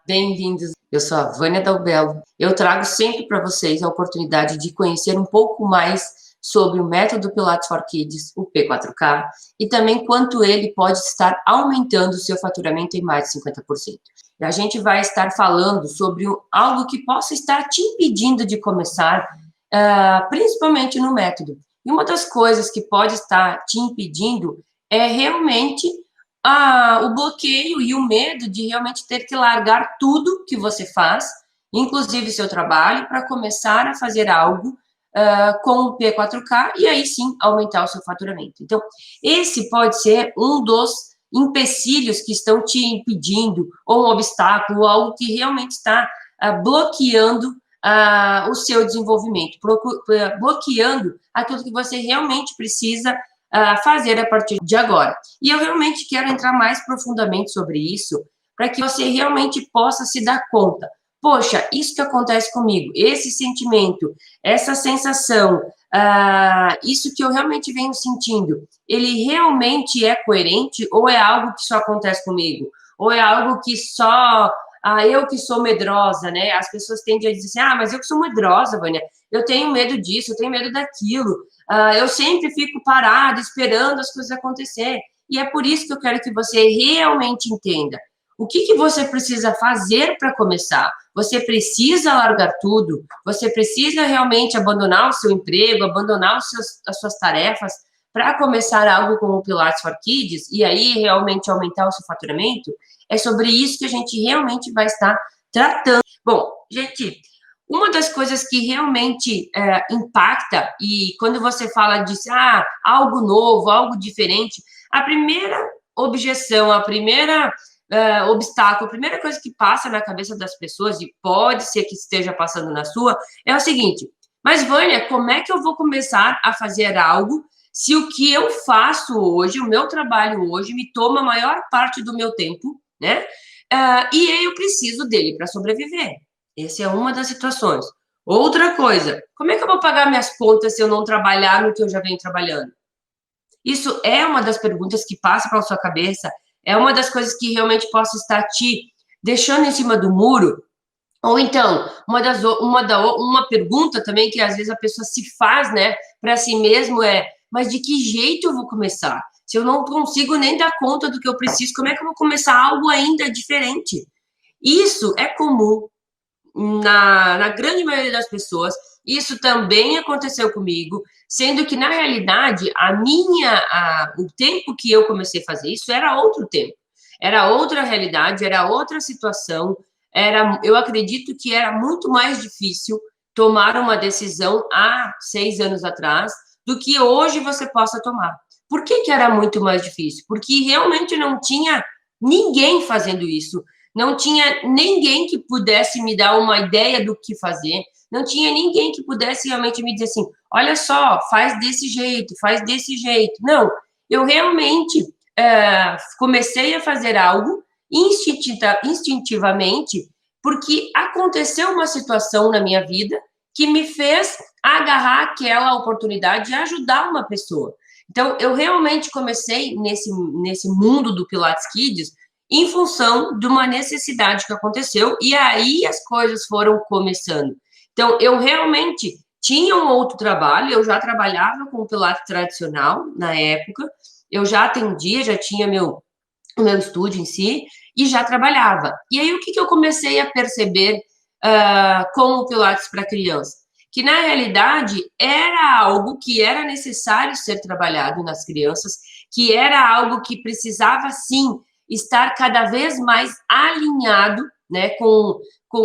Bem-vindos. Eu sou a Vânia Dalbello. Eu trago sempre para vocês a oportunidade de conhecer um pouco mais sobre o método Pilates for Kids, o P4K, e também quanto ele pode estar aumentando o seu faturamento em mais de 50%. E a gente vai estar falando sobre algo que possa estar te impedindo de começar, principalmente no método. E uma das coisas que pode estar te impedindo é realmente o bloqueio e o medo de realmente ter que largar tudo que você faz, inclusive seu trabalho, para começar a fazer algo com o P4K e aí sim aumentar o seu faturamento. Então, esse pode ser um dos empecilhos que estão te impedindo, ou um obstáculo, ou algo que realmente está bloqueando o seu desenvolvimento, bloqueando aquilo que você realmente precisa fazer a partir de agora. E eu realmente quero entrar mais profundamente sobre isso, para que você realmente possa se dar conta. Poxa, isso que acontece comigo, esse sentimento, essa sensação, isso que eu realmente venho sentindo, ele realmente é coerente ou é algo que só acontece comigo? Ou é algo que só eu que sou medrosa, né? As pessoas tendem a dizer assim, mas eu que sou medrosa, Vânia, eu tenho medo disso, eu tenho medo daquilo, eu sempre fico parada esperando as coisas acontecer. E é por isso que eu quero que você realmente entenda. O que você precisa fazer para começar? Você precisa largar tudo? Você precisa realmente abandonar o seu emprego, abandonar as suas tarefas para começar algo como o Pilates for Kids e aí realmente aumentar o seu faturamento? É sobre isso que a gente realmente vai estar tratando. Bom, gente, uma das coisas que realmente impacta, e quando você fala de algo novo, algo diferente, a primeira objeção, a primeira obstáculo, a primeira coisa que passa na cabeça das pessoas, e pode ser que esteja passando na sua, é o seguinte: mas Vânia, como é que eu vou começar a fazer algo se o que eu faço hoje, o meu trabalho hoje, me toma a maior parte do meu tempo, né? E eu preciso dele para sobreviver. Essa é uma das situações. Outra coisa, como é que eu vou pagar minhas contas se eu não trabalhar no que eu já venho trabalhando? Isso é uma das perguntas que passa pela sua cabeça, é uma das coisas que realmente possa estar te deixando em cima do muro. Ou então, uma pergunta também que às vezes a pessoa se faz, né, para si mesmo mas de que jeito eu vou começar? Se eu não consigo nem dar conta do que eu preciso, como é que eu vou começar algo ainda diferente? Isso é comum na grande maioria das pessoas. Isso também aconteceu comigo, sendo que, na realidade, o tempo que eu comecei a fazer isso era outro tempo, era outra realidade, era outra situação, eu acredito que era muito mais difícil tomar uma decisão há 6 anos atrás do que hoje você possa tomar. Por que era muito mais difícil? Porque realmente não tinha ninguém fazendo isso, não tinha ninguém que pudesse me dar uma ideia do que fazer, não tinha ninguém que pudesse realmente me dizer assim, olha só, faz desse jeito, faz desse jeito. Não, eu realmente comecei a fazer algo instintivamente, porque aconteceu uma situação na minha vida que me fez agarrar aquela oportunidade de ajudar uma pessoa. Então, eu realmente comecei nesse mundo do Pilates Kids em função de uma necessidade que aconteceu, e aí as coisas foram começando. Então, eu realmente tinha um outro trabalho, eu já trabalhava com o Pilates tradicional na época, eu já atendia, já tinha o meu estúdio em si, e já trabalhava. E aí, o que eu comecei a perceber com o Pilates para criança? Que, na realidade, era algo que era necessário ser trabalhado nas crianças, que era algo que precisava, sim, estar cada vez mais alinhado, né, com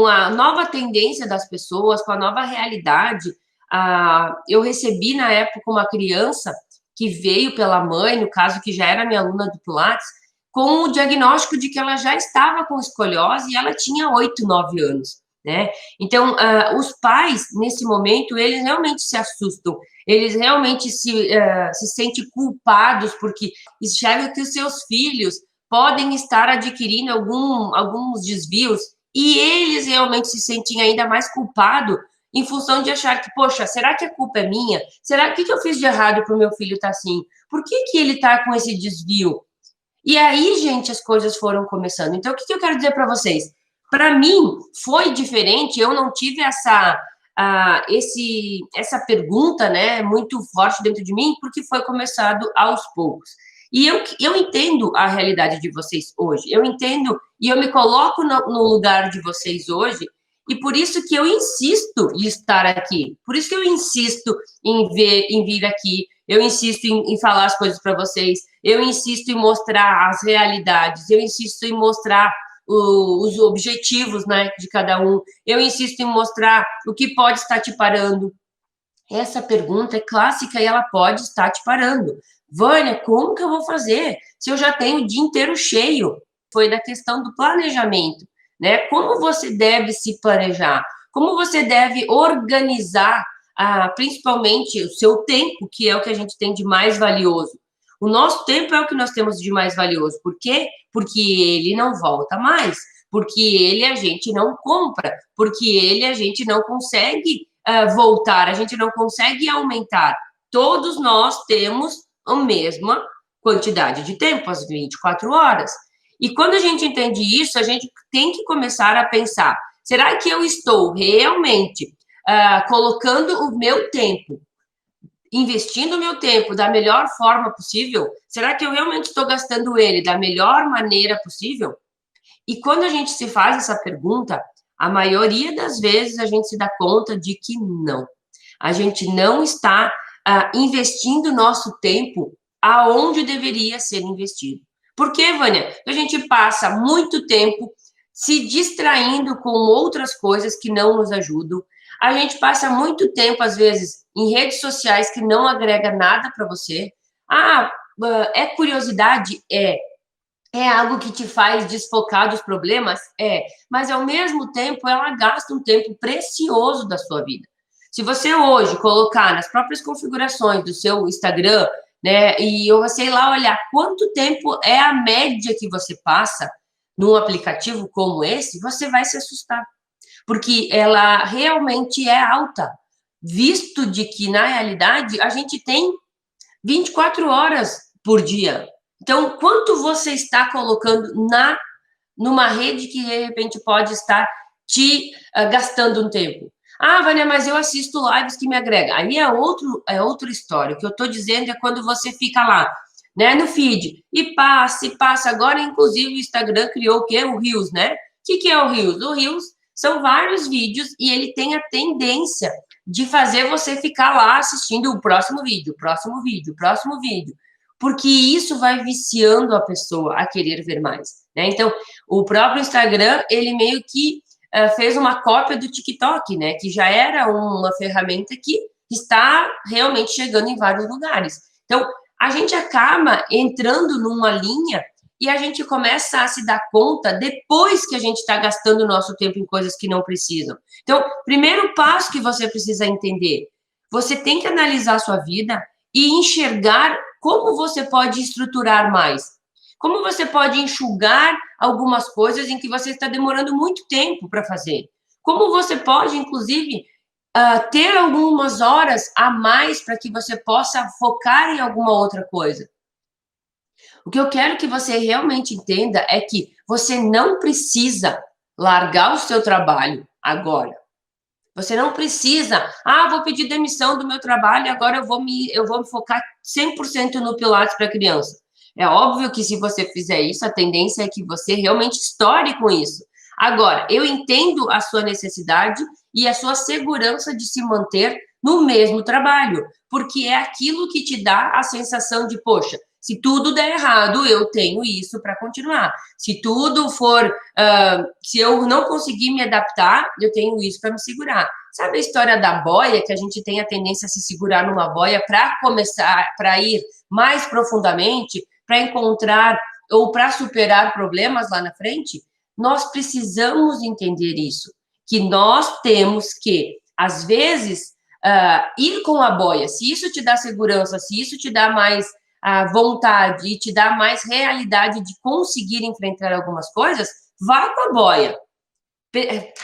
a nova tendência das pessoas, com a nova realidade. Eu recebi, na época, uma criança que veio pela mãe, no caso, que já era minha aluna do Pilates, com o diagnóstico de que ela já estava com escoliose e ela tinha 8, 9 anos, né? Então, os pais, nesse momento, eles realmente se assustam, eles realmente se sentem culpados porque enxergam que os seus filhos podem estar adquirindo alguns desvios e eles realmente se sentem ainda mais culpados em função de achar que, poxa, será que a culpa é minha? Será que eu fiz de errado para o meu filho estar assim? Por que ele está com esse desvio? E aí, gente, as coisas foram começando. Então, o que eu quero dizer para vocês? Para mim, foi diferente, eu não tive essa pergunta, né, muito forte dentro de mim, porque foi começado aos poucos. E eu entendo a realidade de vocês hoje, eu entendo e eu me coloco no lugar de vocês hoje, e por isso que eu insisto em estar aqui, por isso que eu insisto em vir aqui, eu insisto em falar as coisas para vocês, eu insisto em mostrar as realidades, eu insisto em mostrar os objetivos, né, de cada um, eu insisto em mostrar o que pode estar te parando. Essa pergunta é clássica e ela pode estar te parando. Vânia, como que eu vou fazer se eu já tenho o dia inteiro cheio? Foi da questão do planejamento, né? Como você deve se planejar? Como você deve organizar, principalmente o seu tempo, que é o que a gente tem de mais valioso. O nosso tempo é o que nós temos de mais valioso. Por quê? Porque ele não volta mais. Porque ele a gente não compra. Porque ele a gente não consegue voltar, a gente não consegue aumentar. Todos nós temos a mesma quantidade de tempo, as 24 horas. E quando a gente entende isso, a gente tem que começar a pensar: será que eu estou realmente colocando o meu tempo, investindo o meu tempo da melhor forma possível? Será que eu realmente estou gastando ele da melhor maneira possível? E quando a gente se faz essa pergunta, a maioria das vezes a gente se dá conta de que não. A gente não está investindo nosso tempo aonde deveria ser investido. Por quê, Vânia? A gente passa muito tempo se distraindo com outras coisas que não nos ajudam. A gente passa muito tempo, às vezes, em redes sociais que não agrega nada para você. É curiosidade? É algo que te faz desfocar dos problemas? Mas ao mesmo tempo ela gasta um tempo precioso da sua vida. Se você hoje colocar nas próprias configurações do seu Instagram, né, e você ir lá olhar quanto tempo é a média que você passa num aplicativo como esse, você vai se assustar, porque ela realmente é alta, visto de que na realidade a gente tem 24 horas por dia. Então, quanto você está colocando numa rede que, de repente, pode estar te gastando um tempo? Vânia, mas eu assisto lives que me agregam. Aí é outra história. O que eu estou dizendo é quando você fica lá, né, no feed, e passa. Agora, inclusive, o Instagram criou o quê? O Reels, né? O que é o Reels? O Reels são vários vídeos e ele tem a tendência de fazer você ficar lá assistindo o próximo vídeo, porque isso vai viciando a pessoa a querer ver mais, né? Então, o próprio Instagram, ele meio que fez uma cópia do TikTok, né? Que já era uma ferramenta que está realmente chegando em vários lugares. Então, a gente acaba entrando numa linha e a gente começa a se dar conta depois que a gente está gastando o nosso tempo em coisas que não precisam. Então, primeiro passo que você precisa entender, você tem que analisar a sua vida e enxergar como você pode estruturar mais. Como você pode enxugar algumas coisas em que você está demorando muito tempo para fazer. Como você pode, inclusive, ter algumas horas a mais para que você possa focar em alguma outra coisa. O que eu quero que você realmente entenda é que você não precisa largar o seu trabalho agora. Você não precisa, vou pedir demissão do meu trabalho e agora eu vou me focar 100% no Pilates para criança. É óbvio que se você fizer isso, a tendência é que você realmente estoure com isso. Agora, eu entendo a sua necessidade e a sua segurança de se manter no mesmo trabalho, porque é aquilo que te dá a sensação de, poxa, se tudo der errado, eu tenho isso para continuar. Se tudo for, se eu não conseguir me adaptar, eu tenho isso para me segurar. Sabe a história da boia, que a gente tem a tendência a se segurar numa boia para começar, para ir mais profundamente, para encontrar ou para superar problemas lá na frente? Nós precisamos entender isso, que nós temos que, às vezes, ir com a boia. Se isso te dá segurança, se isso te dá mais vontade e te dá mais realidade de conseguir enfrentar algumas coisas, vá com a boia.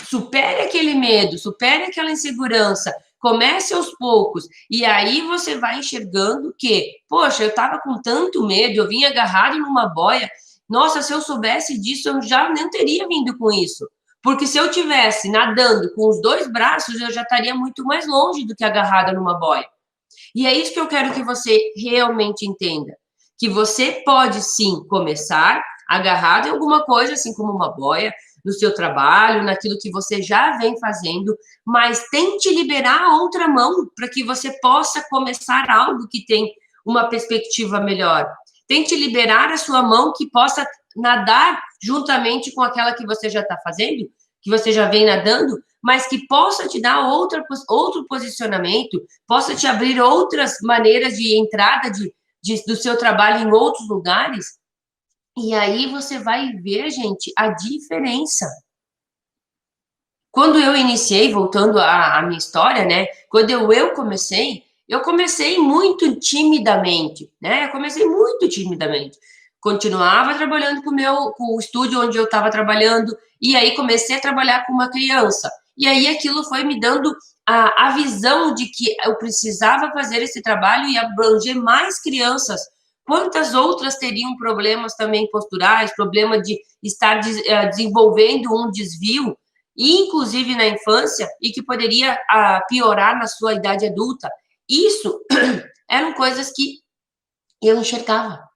Supere aquele medo, supere aquela insegurança, comece aos poucos, e aí você vai enxergando que, poxa, eu estava com tanto medo, eu vim agarrado numa boia, nossa, se eu soubesse disso, eu já nem teria vindo com isso. Porque se eu tivesse nadando com os 2 braços, eu já estaria muito mais longe do que agarrada numa boia. E é isso que eu quero que você realmente entenda, que você pode sim começar agarrado em alguma coisa, assim como uma boia, no seu trabalho, naquilo que você já vem fazendo, mas tente liberar a outra mão para que você possa começar algo que tem uma perspectiva melhor. Tente liberar a sua mão que possa nadar juntamente com aquela que você já está fazendo, que você já vem nadando, mas que possa te dar outro posicionamento, possa te abrir outras maneiras de entrada do seu trabalho em outros lugares. E aí você vai ver, gente, a diferença. Quando eu iniciei, voltando à minha história, né? Quando eu comecei muito timidamente, né? Eu comecei muito timidamente. Continuava trabalhando com o estúdio onde eu estava trabalhando, e aí comecei a trabalhar com uma criança. E aí aquilo foi me dando a visão de que eu precisava fazer esse trabalho e abranger mais crianças. Quantas outras teriam problemas também posturais, problema de estar desenvolvendo um desvio, inclusive na infância, e que poderia piorar na sua idade adulta. Isso eram coisas que eu enxergava.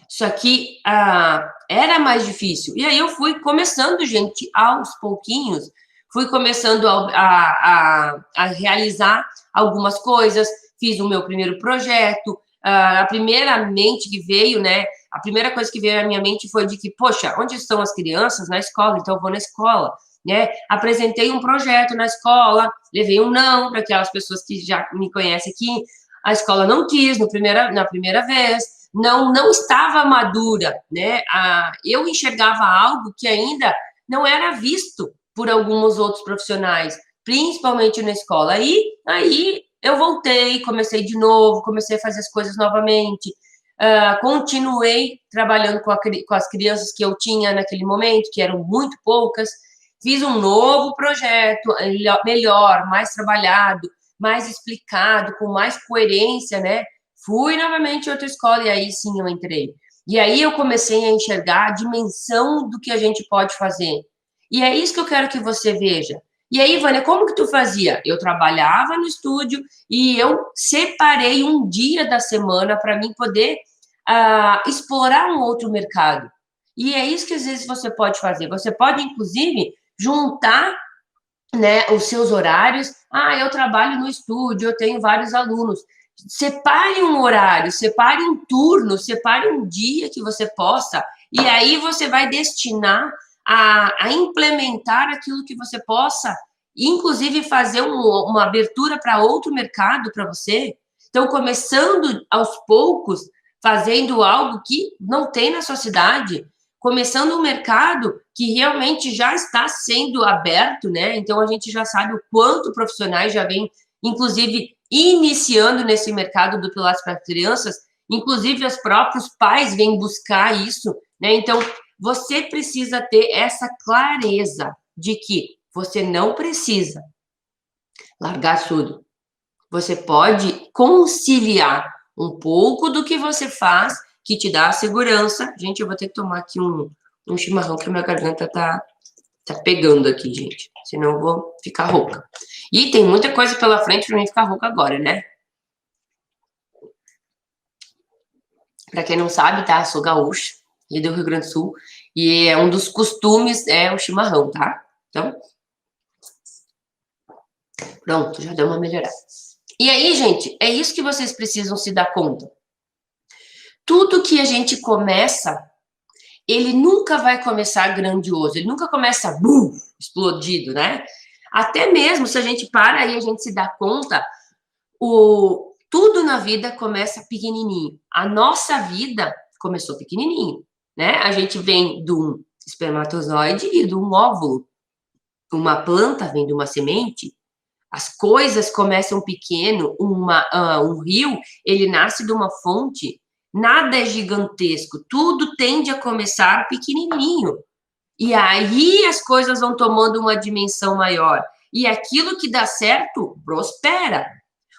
Só que era mais difícil. E aí eu fui começando, gente, aos pouquinhos, fui começando a realizar algumas coisas, fiz o meu primeiro projeto, a primeira mente que veio, né? A primeira coisa que veio à minha mente foi de que, poxa, onde estão as crianças? Na escola, então eu vou na escola, né? Apresentei um projeto na escola, levei um não para aquelas pessoas que já me conhecem aqui. A escola não quis na primeira vez, não estava madura, né? Eu enxergava algo que ainda não era visto por alguns outros profissionais, principalmente na escola. Aí eu voltei, comecei de novo, comecei a fazer as coisas novamente, continuei trabalhando com as crianças que eu tinha naquele momento, que eram muito poucas, fiz um novo projeto, melhor, mais trabalhado, mais explicado, com mais coerência, né? Fui novamente em outra escola e aí sim eu entrei. E aí eu comecei a enxergar a dimensão do que a gente pode fazer. E é isso que eu quero que você veja. E aí, Vânia, como que tu fazia? Eu trabalhava no estúdio e eu separei um dia da semana para mim poder explorar um outro mercado. E é isso que às vezes você pode fazer. Você pode, inclusive, juntar, né, os seus horários. Eu trabalho no estúdio, eu tenho vários alunos. Separe um horário, separe um turno, separe um dia que você possa, e aí você vai destinar a implementar aquilo que você possa, inclusive fazer uma abertura para outro mercado para você. Então, começando aos poucos, fazendo algo que não tem na sua cidade, começando um mercado que realmente já está sendo aberto, né? Então, a gente já sabe o quanto profissionais já vêm, inclusive, iniciando nesse mercado do Pilates para crianças, inclusive os próprios pais vêm buscar isso, né? Então, você precisa ter essa clareza de que você não precisa largar tudo. Você pode conciliar um pouco do que você faz, que te dá a segurança. Gente, eu vou ter que tomar aqui um chimarrão, que a minha garganta tá pegando aqui, gente. Senão eu vou ficar rouca. E tem muita coisa pela frente pra mim ficar rouca agora, né? Pra quem não sabe, tá? Eu sou gaúcha, e do Rio Grande do Sul. E um dos costumes é o chimarrão, tá? Então, pronto, já deu uma melhorada. E aí, gente, é isso que vocês precisam se dar conta. Tudo que a gente começa, ele nunca vai começar grandioso, ele nunca começa explodido, né? Até mesmo se a gente para e a gente se dá conta, tudo na vida começa pequenininho. A nossa vida começou pequenininho, né? A gente vem de um espermatozoide e de um óvulo. Uma planta vem de uma semente. As coisas começam pequeno, um rio, ele nasce de uma fonte, nada é gigantesco, tudo tende a começar pequenininho. E aí as coisas vão tomando uma dimensão maior. E aquilo que dá certo, prospera.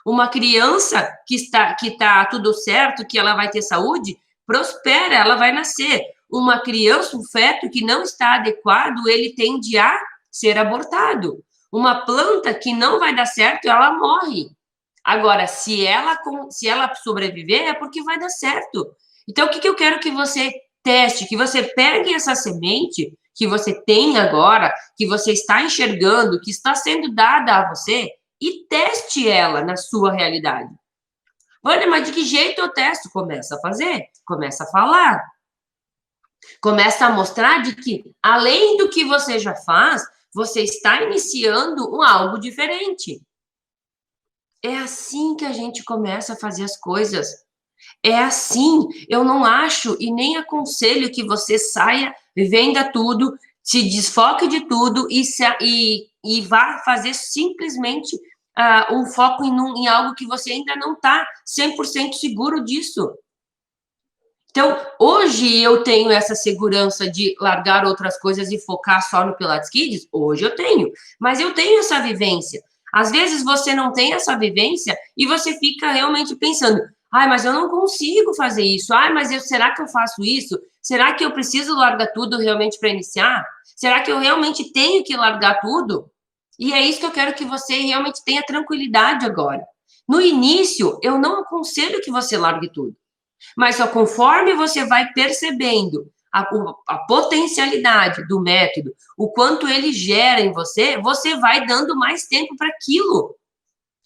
Uma criança que está tudo certo, que ela vai ter saúde, prospera, ela vai nascer. uma criança, um feto que não está adequado, ele tende a ser abortado. Uma planta que não vai dar certo, ela morre. Agora, se ela sobreviver, é porque vai dar certo. Então, o que eu quero que você teste? Que você pegue essa semente que você tem agora, que você está enxergando, que está sendo dada a você, e teste ela na sua realidade. Olha, mas de que jeito eu testo? Começa a fazer, começa a falar. Começa a mostrar de que, além do que você já faz, você está iniciando algo diferente. É assim que a gente começa a fazer as coisas. É assim. Eu não acho e nem aconselho que você saia, venda tudo, se desfoque de tudo e vá fazer simplesmente um foco em algo que você ainda não está 100% seguro disso. Então, hoje eu tenho essa segurança de largar outras coisas e focar só no Pilates Kids? Hoje eu tenho, mas eu tenho essa vivência. Às vezes você não tem essa vivência e você fica realmente pensando, ai, mas eu não consigo fazer isso, ai, mas será que eu faço isso? Será que eu preciso largar tudo realmente para iniciar? Será que eu realmente tenho que largar tudo? E é isso que eu quero que você realmente tenha tranquilidade agora. No início, eu não aconselho que você largue tudo. Mas só conforme você vai percebendo a potencialidade do método, o quanto ele gera em você, você vai dando mais tempo para aquilo.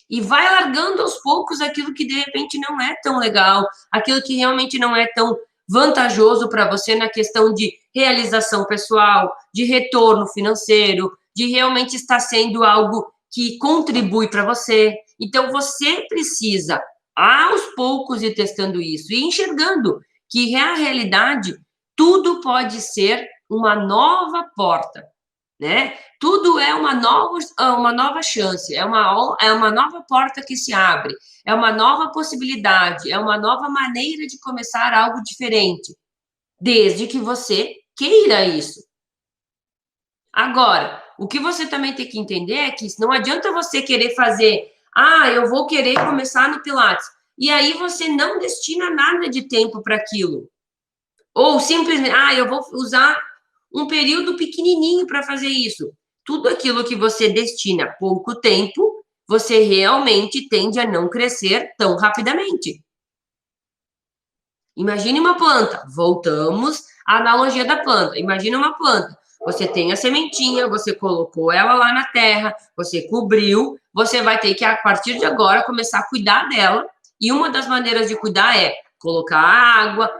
E vai largando aos poucos aquilo que de repente não é tão legal, aquilo que realmente não é tão vantajoso para você na questão de realização pessoal, de retorno financeiro, de realmente estar sendo algo que contribui para você. Então, você precisa aos poucos ir testando isso e enxergando que a realidade, tudo pode ser uma nova porta, né? Tudo é uma nova chance, é uma nova porta que se abre, é uma nova possibilidade, é uma nova maneira de começar algo diferente, desde que você queira isso. Agora, o que você também tem que entender é que não adianta você querer fazer, eu vou querer começar no Pilates, e aí você não destina nada de tempo para aquilo. Ou simplesmente, eu vou usar um período pequenininho para fazer isso. Tudo aquilo que você destina pouco tempo, você realmente tende a não crescer tão rapidamente. Imagine uma planta. Voltamos à analogia da planta. Imagine uma planta. Você tem a sementinha, você colocou ela lá na terra, você cobriu, você vai ter que, a partir de agora, começar a cuidar dela. E uma das maneiras de cuidar é colocar água,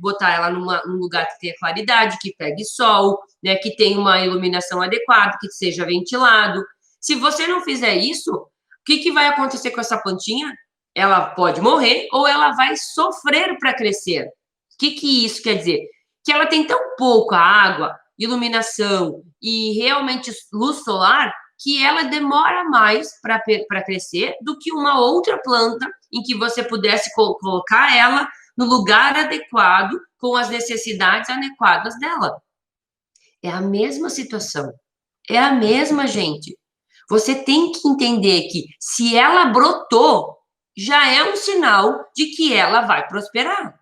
botar ela num lugar que tenha claridade, que pegue sol, né, que tenha uma iluminação adequada, que seja ventilado. Se você não fizer isso, o que vai acontecer com essa plantinha? Ela pode morrer ou ela vai sofrer para crescer. O que isso quer dizer? Que ela tem tão pouca água, iluminação e realmente luz solar que ela demora mais para crescer do que uma outra planta em que você pudesse colocar ela no lugar adequado, com as necessidades adequadas dela. É a mesma situação. É a mesma, gente. Você tem que entender que se ela brotou, já é um sinal de que ela vai prosperar,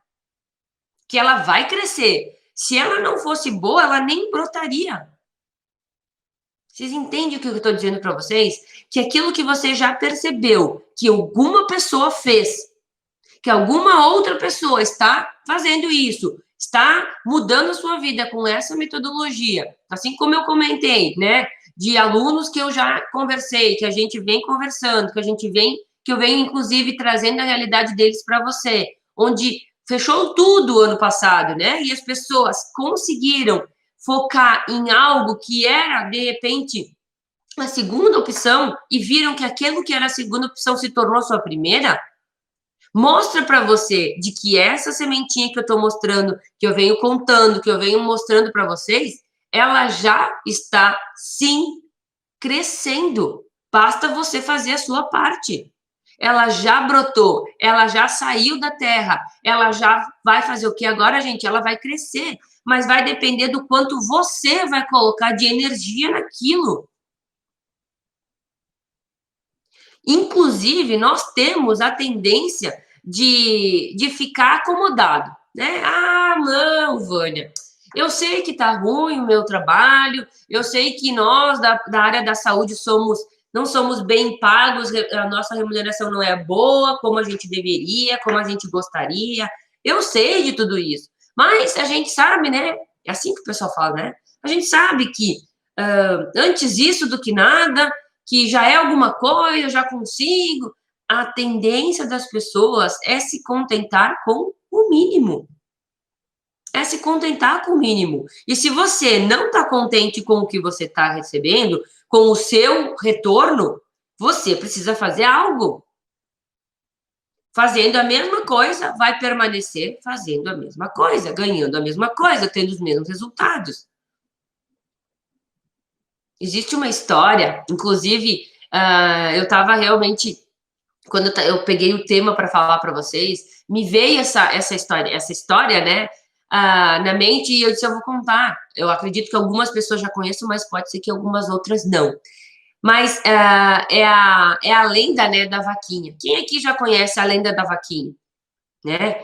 que ela vai crescer. Se ela não fosse boa, ela nem brotaria. Vocês entendem o que eu estou dizendo para vocês? Que aquilo que você já percebeu que alguma pessoa fez, que alguma outra pessoa está fazendo isso, está mudando a sua vida com essa metodologia, assim como eu comentei, né? De alunos que eu já conversei, que a gente vem conversando, que eu venho inclusive trazendo a realidade deles para você, onde fechou tudo ano passado, né? E as pessoas conseguiram focar em algo que era, de repente, a segunda opção e viram que aquilo que era a segunda opção se tornou sua primeira, mostra para você de que essa sementinha que eu estou mostrando, que eu venho contando, que eu venho mostrando para vocês, ela já está, sim, crescendo. Basta você fazer a sua parte. Ela já brotou, ela já saiu da terra, ela já vai fazer o que agora, gente? Ela vai crescer, mas vai depender do quanto você vai colocar de energia naquilo. Inclusive, nós temos a tendência de ficar acomodado, né? Não, Vânia, Eu sei que tá ruim o meu trabalho, eu sei que nós da área da saúde não somos bem pagos, a nossa remuneração não é boa, como a gente deveria, como a gente gostaria. Eu sei de tudo isso, mas a gente sabe, né? É assim que o pessoal fala, né? A gente sabe que antes isso do que nada, que já é alguma coisa, eu já consigo. A tendência das pessoas é se contentar com o mínimo. É se contentar com o mínimo. E se você não está contente com o que você está recebendo, com o seu retorno, você precisa fazer algo. Fazendo a mesma coisa, vai permanecer fazendo a mesma coisa, ganhando a mesma coisa, tendo os mesmos resultados. Existe uma história, inclusive, eu estava realmente, quando eu peguei o tema para falar para vocês, me veio essa história, né, na mente, e eu disse, eu vou contar. Eu acredito que algumas pessoas já conheçam, mas pode ser que algumas outras não. Mas é a lenda, né, da vaquinha. Quem aqui já conhece a lenda da vaquinha, né?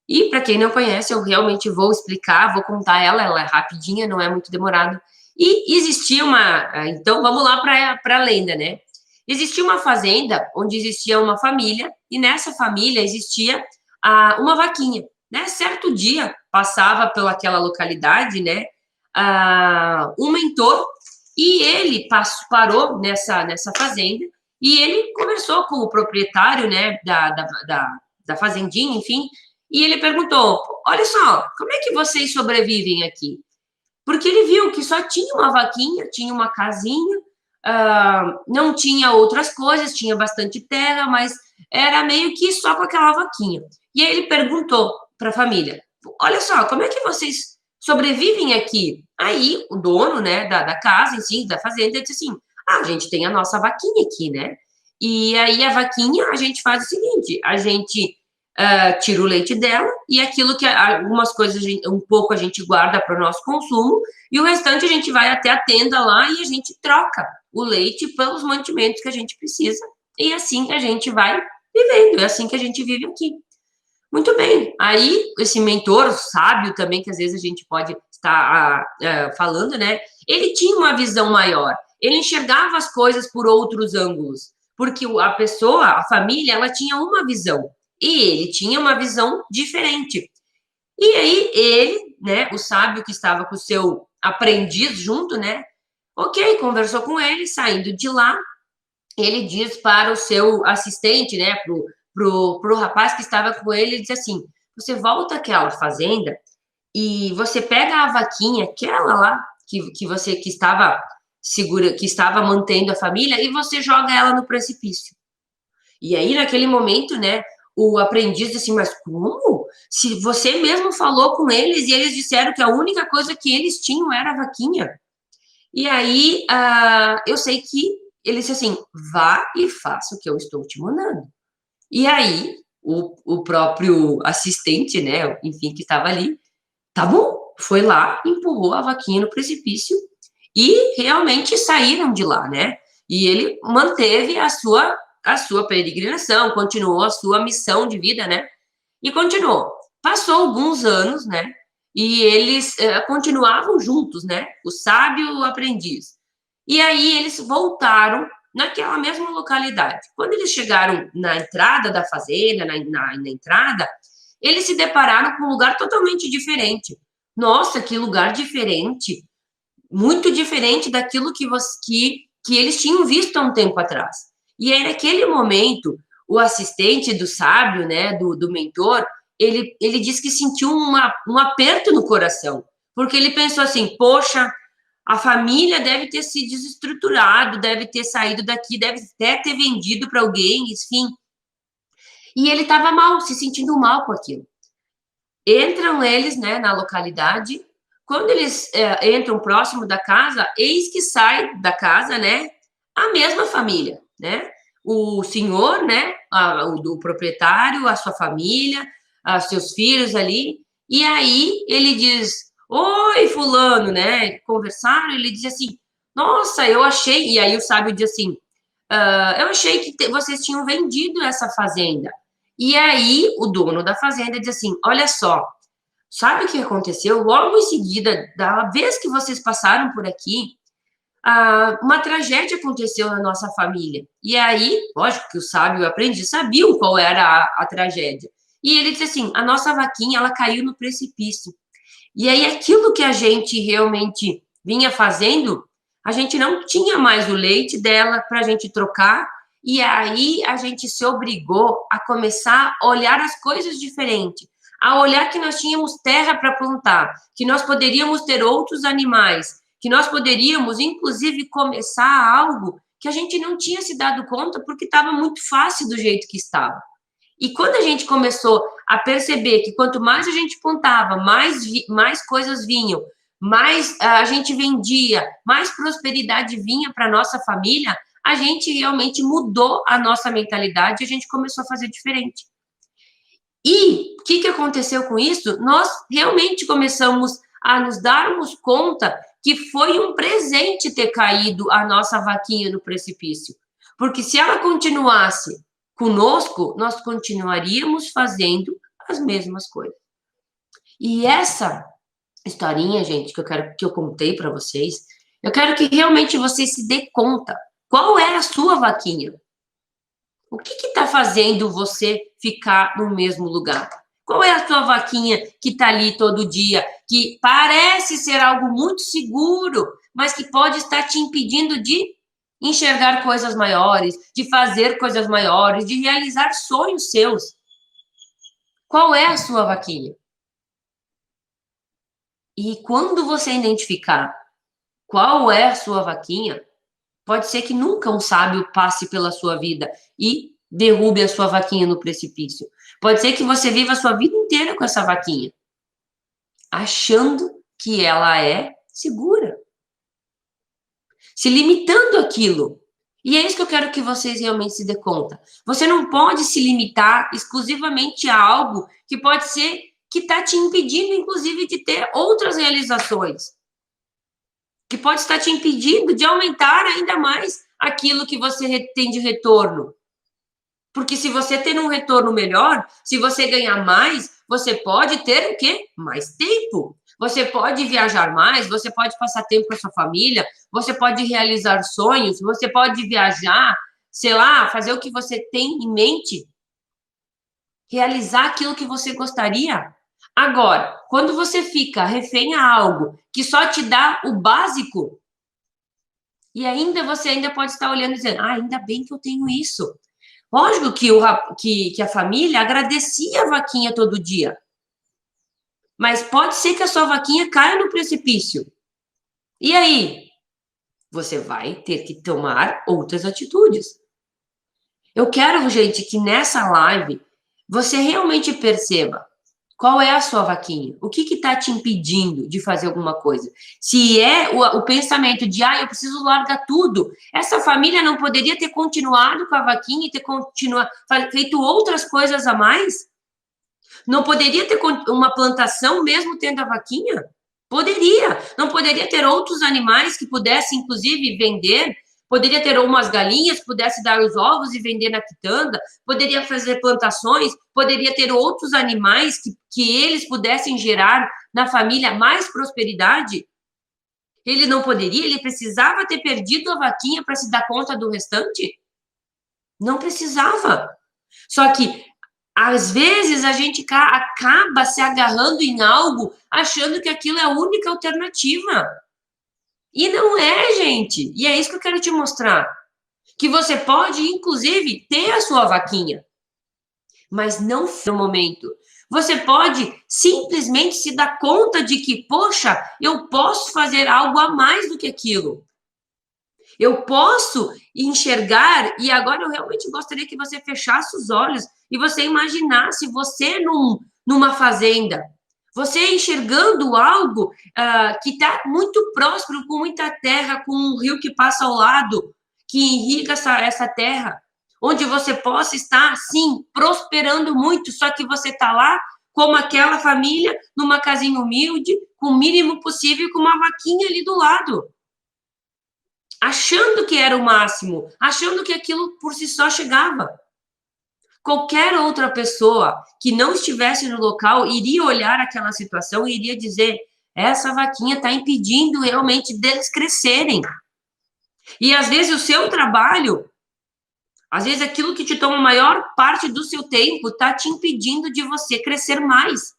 E para quem não conhece, eu realmente vou explicar, vou contar ela é rapidinha, não é muito demorado. E existia então vamos lá para a lenda, né? Existia uma fazenda onde existia uma família, e nessa família existia uma vaquinha, né? Certo dia passava pelaquela localidade, né? Um mentor, e ele parou nessa fazenda, e ele conversou com o proprietário, né? Da fazendinha, enfim, e ele perguntou: olha só, como é que vocês sobrevivem aqui? Porque ele viu que só tinha uma vaquinha, tinha uma casinha, não tinha outras coisas, tinha bastante terra, mas era meio que só com aquela vaquinha. E aí ele perguntou para a família: olha só, como é que vocês sobrevivem aqui? Aí o dono, né, da casa, em si, da fazenda, disse assim: a gente tem a nossa vaquinha aqui, né? E aí a vaquinha, a gente faz o seguinte: a gente tira o leite dela, e aquilo que algumas coisas, um pouco a gente guarda para o nosso consumo, e o restante a gente vai até a tenda lá e a gente troca o leite pelos mantimentos que a gente precisa. E assim a gente vai vivendo, é assim que a gente vive aqui. Muito bem. Aí, esse mentor sábio também, que às vezes a gente pode estar falando, né? Ele tinha uma visão maior. Ele enxergava as coisas por outros ângulos. Porque a pessoa, a família, ela tinha uma visão. E ele tinha uma visão diferente. E aí, ele, né, o sábio que estava com o seu aprendiz junto, né? Ok, conversou com ele, saindo de lá, ele diz para o seu assistente, né, pro rapaz que estava com ele, ele diz assim: você volta àquela fazenda e você pega a vaquinha, aquela lá que estava segura, que estava mantendo a família, e você joga ela no precipício. E aí, naquele momento, né, o aprendiz disse assim: mas como? Se você mesmo falou com eles e eles disseram que a única coisa que eles tinham era a vaquinha. E aí, eu sei que ele disse assim: vá e faça o que eu estou te mandando. E aí, o próprio assistente, né, enfim, que estava ali, tá bom, foi lá, empurrou a vaquinha no precipício e realmente saíram de lá, né? E ele manteve a sua peregrinação, continuou a sua missão de vida, né? E continuou. Passou alguns anos, né? E eles continuavam juntos, né? O sábio e o aprendiz. E aí eles voltaram naquela mesma localidade. Quando eles chegaram na entrada da fazenda, na entrada, eles se depararam com um lugar totalmente diferente. Nossa, que lugar diferente! Muito diferente daquilo que eles tinham visto há um tempo atrás. E aí, naquele momento, o assistente do sábio, né, do mentor, ele disse que sentiu um aperto no coração, porque ele pensou assim: poxa, a família deve ter se desestruturado, deve ter saído daqui, deve até ter vendido para alguém, enfim. E ele estava mal, se sentindo mal com aquilo. Entram eles, né, na localidade. Quando eles entram próximo da casa, eis que sai da casa, né, a mesma família, né? O senhor, né, o proprietário, a sua família, os seus filhos ali. E aí ele diz: oi, fulano, né? Conversaram, ele diz assim: nossa, eu achei. E aí o sábio diz assim: eu achei que vocês tinham vendido essa fazenda. E aí o dono da fazenda diz assim: olha só, Sabe o que aconteceu? Logo em seguida, da vez que vocês passaram por aqui, uma tragédia aconteceu na nossa família. E aí, lógico que o sábio e o aprendiz sabiam qual era a tragédia. E ele disse assim: a nossa vaquinha, ela caiu no precipício. E aí, aquilo que a gente realmente vinha fazendo, a gente não tinha mais o leite dela para a gente trocar. E aí, a gente se obrigou a começar a olhar as coisas diferente, a olhar que nós tínhamos terra para plantar, que nós poderíamos ter outros animais, que nós poderíamos, inclusive, começar algo que a gente não tinha se dado conta porque estava muito fácil do jeito que estava. E quando a gente começou a perceber que quanto mais a gente plantava, mais coisas vinham, mais a gente vendia, mais prosperidade vinha para a nossa família, a gente realmente mudou a nossa mentalidade e a gente começou a fazer diferente. E o que aconteceu com isso? Nós realmente começamos a nos darmos conta que foi um presente ter caído a nossa vaquinha no precipício. Porque se ela continuasse conosco, nós continuaríamos fazendo as mesmas coisas. E essa historinha, gente, que eu contei para vocês, eu quero que realmente você se dê conta qual é a sua vaquinha. O que está fazendo você ficar no mesmo lugar? Qual é a sua vaquinha que está ali todo dia, que parece ser algo muito seguro, mas que pode estar te impedindo de enxergar coisas maiores, de fazer coisas maiores, de realizar sonhos seus? Qual é a sua vaquinha? E quando você identificar qual é a sua vaquinha, pode ser que nunca um sábio passe pela sua vida e derrube a sua vaquinha no precipício. Pode ser que você viva a sua vida inteira com essa vaquinha, achando que ela é segura, se limitando àquilo. E é isso que eu quero que vocês realmente se dê conta. Você não pode se limitar exclusivamente a algo que pode ser que está te impedindo, inclusive, de ter outras realizações. Que pode estar te impedindo de aumentar ainda mais aquilo que você tem de retorno. Porque se você ter um retorno melhor, se você ganhar mais, você pode ter o quê? Mais tempo. Você pode viajar mais, você pode passar tempo com a sua família, você pode realizar sonhos, você pode viajar, sei lá, fazer o que você tem em mente, realizar aquilo que você gostaria. Agora, quando você fica refém a algo que só te dá o básico, e ainda você ainda pode estar olhando e dizendo, ainda bem que eu tenho isso. Lógico que a família agradecia a vaquinha todo dia. Mas pode ser que a sua vaquinha caia no precipício. E aí? Você vai ter que tomar outras atitudes. Eu quero, gente, que nessa live você realmente perceba qual é a sua vaquinha? O que está te impedindo de fazer alguma coisa? Se é o pensamento de, eu preciso largar tudo, essa família não poderia ter continuado com a vaquinha e ter feito outras coisas a mais? Não poderia ter uma plantação mesmo tendo a vaquinha? Poderia. Não poderia ter outros animais que pudessem, inclusive, vender? Poderia ter umas galinhas que pudessem dar os ovos e vender na quitanda? Poderia fazer plantações? Poderia ter outros animais que eles pudessem gerar na família mais prosperidade? Ele não poderia? Ele precisava ter perdido a vaquinha para se dar conta do restante? Não precisava. Só que às vezes a gente acaba se agarrando em algo achando que aquilo é a única alternativa. E não é, gente. E é isso que eu quero te mostrar. Que você pode, inclusive, ter a sua vaquinha. Mas não no momento. Você pode simplesmente se dar conta de que, poxa, eu posso fazer algo a mais do que aquilo. Eu posso enxergar, e agora eu realmente gostaria que você fechasse os olhos e você imaginasse você numa fazenda, você enxergando algo que está muito próximo, com muita terra, com um rio que passa ao lado, que irriga essa terra, onde você possa estar, sim, prosperando muito, só que você está lá como aquela família, numa casinha humilde, com o mínimo possível, com uma vaquinha ali do lado. Achando que era o máximo, achando que aquilo por si só chegava. Qualquer outra pessoa que não estivesse no local iria olhar aquela situação e iria dizer: essa vaquinha está impedindo realmente deles crescerem. E às vezes o seu trabalho, às vezes aquilo que te toma a maior parte do seu tempo, está te impedindo de você crescer mais.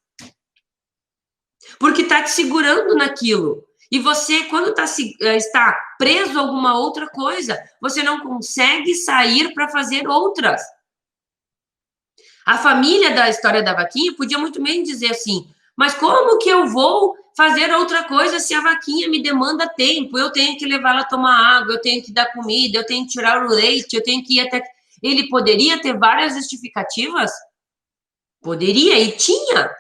Porque está te segurando naquilo. E você, quando está preso a alguma outra coisa, você não consegue sair para fazer outras. A família da história da vaquinha podia muito bem dizer assim, mas como que eu vou fazer outra coisa se a vaquinha me demanda tempo? Eu tenho que levar ela a tomar água, eu tenho que dar comida, eu tenho que tirar o leite, eu tenho que ir até... Ele poderia ter várias justificativas? Poderia, e tinha.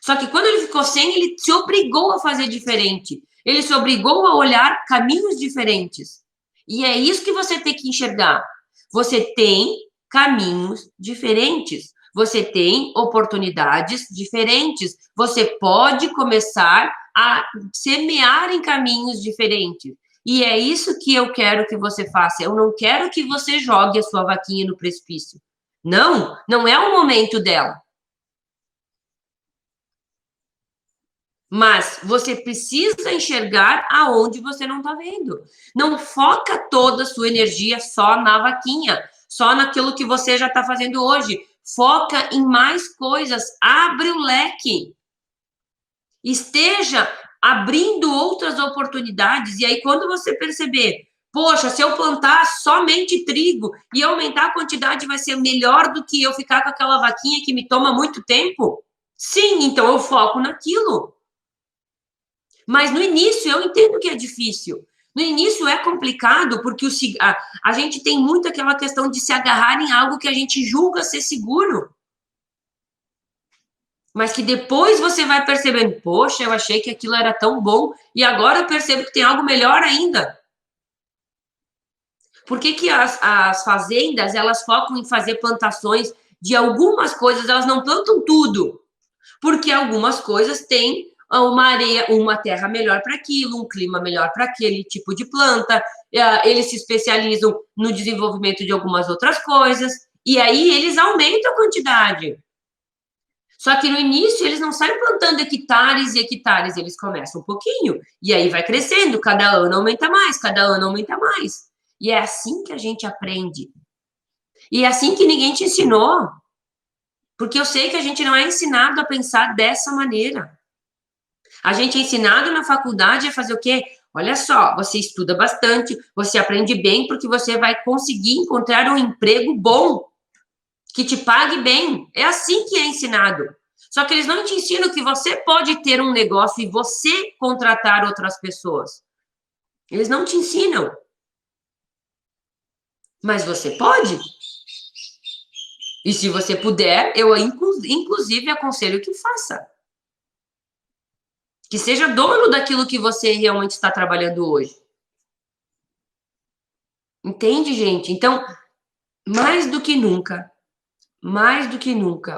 Só que quando ele ficou sem, ele se obrigou a fazer diferente. Ele se obrigou a olhar caminhos diferentes. E é isso que você tem que enxergar. Você tem caminhos diferentes. Você tem oportunidades diferentes. Você pode começar a semear em caminhos diferentes. E é isso que eu quero que você faça. Eu não quero que você jogue a sua vaquinha no precipício. Não, não é o momento dela. Mas você precisa enxergar aonde você não está vendo. Não foca toda a sua energia só na vaquinha, só naquilo que você já está fazendo hoje. Foca em mais coisas, abre o leque. Esteja abrindo outras oportunidades. E aí, quando você perceber, poxa, se eu plantar somente trigo e aumentar a quantidade, vai ser melhor do que eu ficar com aquela vaquinha que me toma muito tempo? Sim, então eu foco naquilo. Mas no início eu entendo que é difícil. No início é complicado, porque a gente tem muito aquela questão de se agarrar em algo que a gente julga ser seguro. Mas que depois você vai percebendo, poxa, eu achei que aquilo era tão bom e agora eu percebo que tem algo melhor ainda. Por que as fazendas, elas focam em fazer plantações de algumas coisas, elas não plantam tudo? Porque algumas coisas têm uma areia, uma terra melhor para aquilo, um clima melhor para aquele tipo de planta, eles se especializam no desenvolvimento de algumas outras coisas, e aí eles aumentam a quantidade. Só que no início eles não saem plantando hectares e hectares, eles começam um pouquinho, e aí vai crescendo, cada ano aumenta mais, cada ano aumenta mais. E é assim que a gente aprende. E é assim que ninguém te ensinou. Porque eu sei que a gente não é ensinado a pensar dessa maneira. A gente é ensinado na faculdade a fazer o quê? Olha só, você estuda bastante, você aprende bem, porque você vai conseguir encontrar um emprego bom, que te pague bem. É assim que é ensinado. Só que eles não te ensinam que você pode ter um negócio e você contratar outras pessoas. Eles não te ensinam. Mas você pode. E se você puder, eu inclusive aconselho que faça. Que seja dono daquilo que você realmente está trabalhando hoje. Entende, gente? Então, mais do que nunca,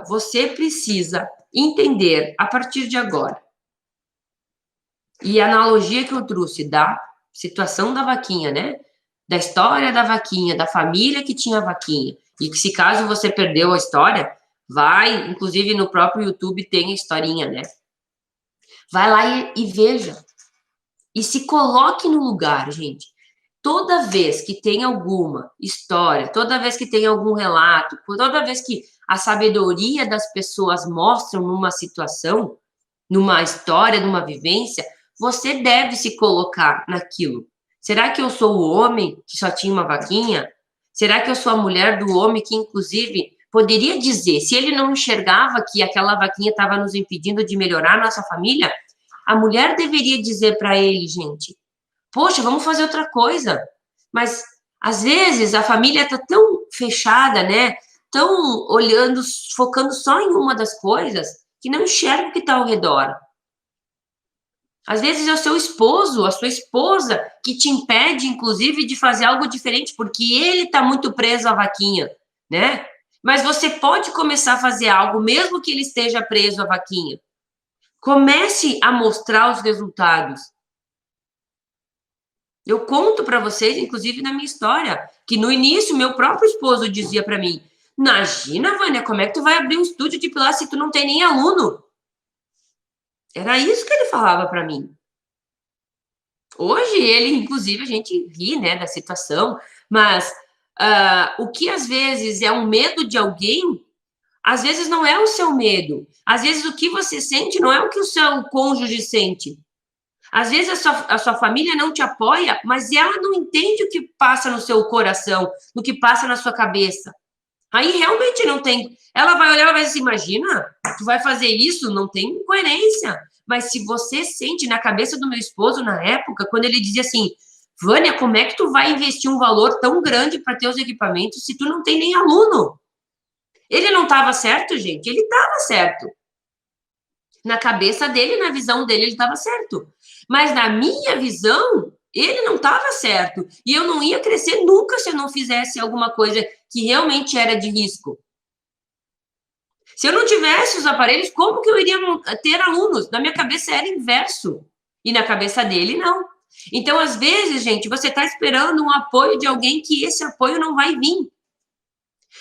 você precisa entender a partir de agora. E a analogia que eu trouxe da situação da vaquinha, né? Da história da vaquinha, da família que tinha a vaquinha. E que se caso você perdeu a história, vai, inclusive no próprio YouTube tem a historinha, né? Vai lá e veja. E se coloque no lugar, gente. Toda vez que tem alguma história, toda vez que tem algum relato, toda vez que a sabedoria das pessoas mostram numa situação, numa história, numa vivência, você deve se colocar naquilo. Será que eu sou o homem que só tinha uma vaquinha? Será que eu sou a mulher do homem que, inclusive, poderia dizer, se ele não enxergava que aquela vaquinha estava nos impedindo de melhorar a nossa família, a mulher deveria dizer para ele, gente, poxa, vamos fazer outra coisa. Mas, às vezes, a família está tão fechada, né? Tão olhando, focando só em uma das coisas, que não enxerga o que está ao redor. Às vezes é o seu esposo, a sua esposa, que te impede, inclusive, de fazer algo diferente, porque ele está muito preso à vaquinha, né? Mas você pode começar a fazer algo, mesmo que ele esteja preso à vaquinha. Comece a mostrar os resultados. Eu conto para vocês, inclusive na minha história, que no início meu próprio esposo dizia para mim: Imagina, Vânia, como é que tu vai abrir um estúdio de Pilates se tu não tem nem aluno? Era isso que ele falava para mim. Hoje ele, inclusive, a gente ri, né, da situação, mas o que às vezes é um medo de alguém, às vezes não é o seu medo. Às vezes o que você sente não é o que o seu cônjuge sente. Às vezes a sua família não te apoia, mas ela não entende o que passa no seu coração, no que passa na sua cabeça. Aí realmente não tem. Ela vai olhar e vai dizer assim, imagina, tu vai fazer isso, não tem coerência. Mas se você sente na cabeça do meu esposo na época, quando ele dizia assim, Vânia, como é que tu vai investir um valor tão grande para ter os equipamentos se tu não tem nem aluno? Ele não estava certo, gente? Ele estava certo. Na cabeça dele, na visão dele, ele estava certo. Mas na minha visão, ele não estava certo. E eu não ia crescer nunca se eu não fizesse alguma coisa que realmente era de risco. Se eu não tivesse os aparelhos, como que eu iria ter alunos? Na minha cabeça era inverso. E na cabeça dele, não. Então, às vezes, gente, você está esperando um apoio de alguém que esse apoio não vai vir.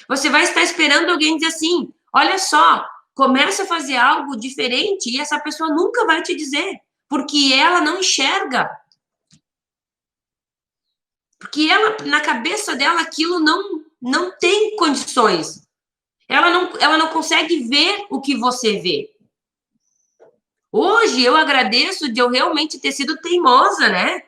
Você vai estar esperando alguém dizer assim, olha só, começa a fazer algo diferente e essa pessoa nunca vai te dizer, porque ela não enxerga. Porque ela, na cabeça dela, aquilo não tem condições. Ela não consegue ver o que você vê. Hoje eu agradeço de eu realmente ter sido teimosa, né?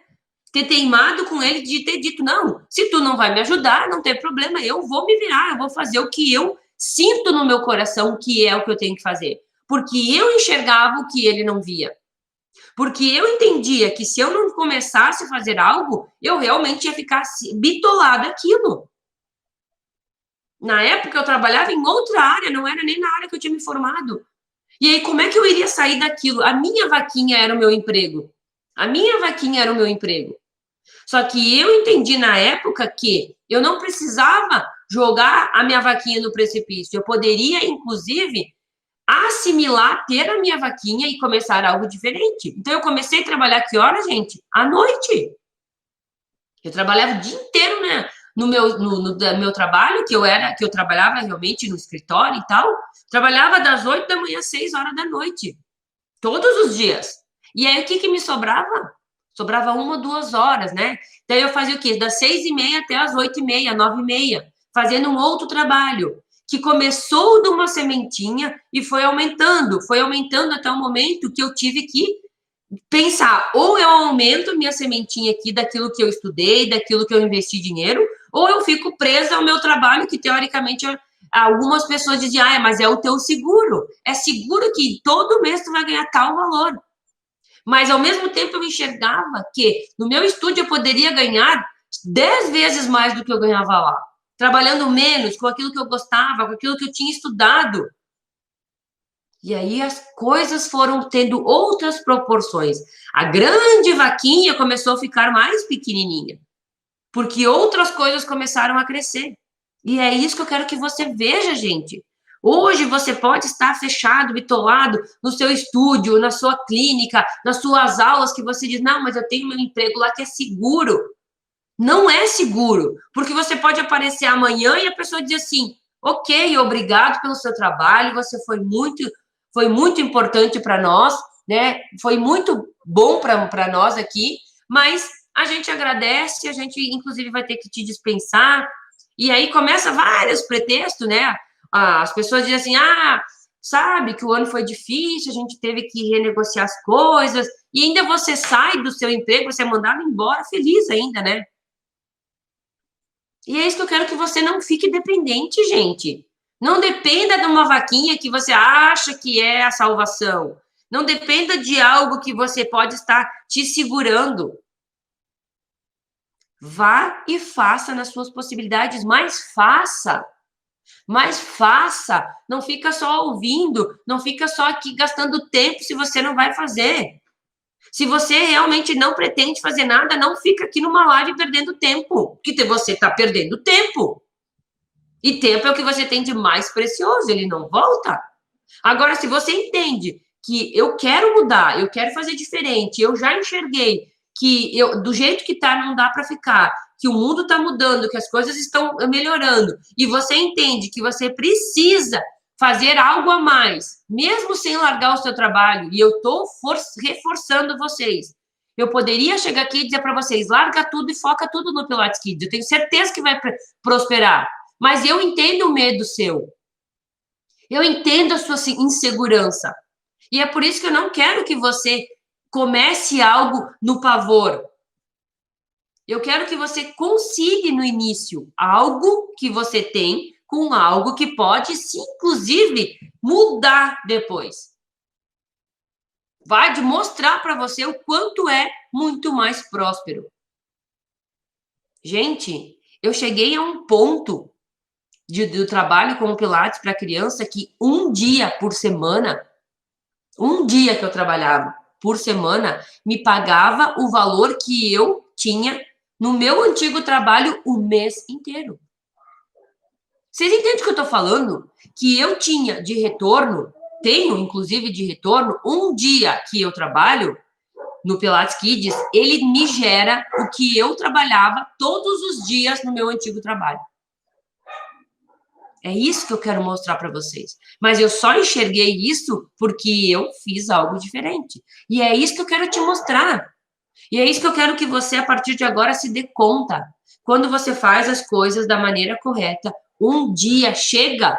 Ter teimado com ele, de ter dito, não, se tu não vai me ajudar, não tem problema, eu vou me virar, eu vou fazer o que eu sinto no meu coração que é o que eu tenho que fazer. Porque eu enxergava o que ele não via. Porque eu entendia que se eu não começasse a fazer algo, eu realmente ia ficar bitolado aquilo. Na época eu trabalhava em outra área, não era nem na área que eu tinha me formado. E aí, como é que eu iria sair daquilo? A minha vaquinha era o meu emprego. A minha vaquinha era o meu emprego. Só que eu entendi na época que eu não precisava jogar a minha vaquinha no precipício. Eu poderia, inclusive, assimilar, ter a minha vaquinha e começar algo diferente. Então, eu comecei a trabalhar que hora, gente? À noite. Eu trabalhava o dia inteiro, né? No meu trabalho, que eu trabalhava realmente no escritório e tal, trabalhava das 8 da manhã às 6 horas da noite. Todos os dias. E aí, o que me sobrava? Sobrava 1, 2 horas, né? Daí eu fazia o quê? Das 6h30 até as 8h30, 9h30, fazendo um outro trabalho, que começou de uma sementinha e foi aumentando até o momento que eu tive que pensar, ou eu aumento minha sementinha aqui daquilo que eu estudei, daquilo que eu investi dinheiro, ou eu fico presa ao meu trabalho, que teoricamente algumas pessoas dizem, mas é o teu seguro. É seguro que todo mês tu vai ganhar tal valor. Mas, ao mesmo tempo, eu enxergava que no meu estúdio eu poderia ganhar 10 vezes mais do que eu ganhava lá. Trabalhando menos, com aquilo que eu gostava, com aquilo que eu tinha estudado. E aí as coisas foram tendo outras proporções. A grande vaquinha começou a ficar mais pequenininha, porque outras coisas começaram a crescer. E é isso que eu quero que você veja, gente. Hoje você pode estar fechado, bitolado no seu estúdio, na sua clínica, nas suas aulas, que você diz, não, mas eu tenho meu emprego lá que é seguro. Não é seguro, porque você pode aparecer amanhã e a pessoa diz assim, ok, obrigado pelo seu trabalho, você foi muito importante para nós, né? Foi muito bom para nós aqui, mas a gente agradece, a gente inclusive vai ter que te dispensar. E aí começa vários pretextos, né? As pessoas dizem assim, sabe que o ano foi difícil, a gente teve que renegociar as coisas, e ainda você sai do seu emprego, você é mandado embora feliz ainda, né? E é isso que eu quero que você não fique dependente, gente. Não dependa de uma vaquinha que você acha que é a salvação. Não dependa de algo que você pode estar te segurando. Vá e faça nas suas possibilidades, mas faça. Mas faça. Não fica só ouvindo, não fica só aqui gastando tempo se você não vai fazer. Se você realmente não pretende fazer nada, não fica aqui numa live perdendo tempo, porque você está perdendo tempo. E tempo é o que você tem de mais precioso, ele não volta. Agora, se você entende que eu quero mudar, eu quero fazer diferente, eu já enxerguei que do jeito que tá não dá para ficar, que o mundo está mudando, que as coisas estão melhorando, e você entende que você precisa fazer algo a mais, mesmo sem largar o seu trabalho, e eu estou reforçando vocês. Eu poderia chegar aqui e dizer para vocês, larga tudo e foca tudo no Pilates Kids. Eu tenho certeza que vai prosperar. Mas eu entendo o medo seu. Eu entendo a sua insegurança. E é por isso que eu não quero que você comece algo no pavor. Eu quero que você consiga no início algo que você tem com algo que pode, sim, inclusive, mudar depois. Vai mostrar para você o quanto é muito mais próspero. Gente, eu cheguei a um ponto do trabalho com o Pilates para criança que um dia por semana, um dia que eu trabalhava por semana, me pagava o valor que eu tinha no meu antigo trabalho o mês inteiro. Vocês entendem o que eu estou falando? Que eu tinha de retorno, tenho inclusive de retorno, um dia que eu trabalho no Pilates Kids, ele me gera o que eu trabalhava todos os dias no meu antigo trabalho. É isso que eu quero mostrar para vocês. Mas eu só enxerguei isso porque eu fiz algo diferente. E é isso que eu quero te mostrar. E é isso que eu quero que você, a partir de agora, se dê conta. Quando você faz as coisas da maneira correta, um dia chega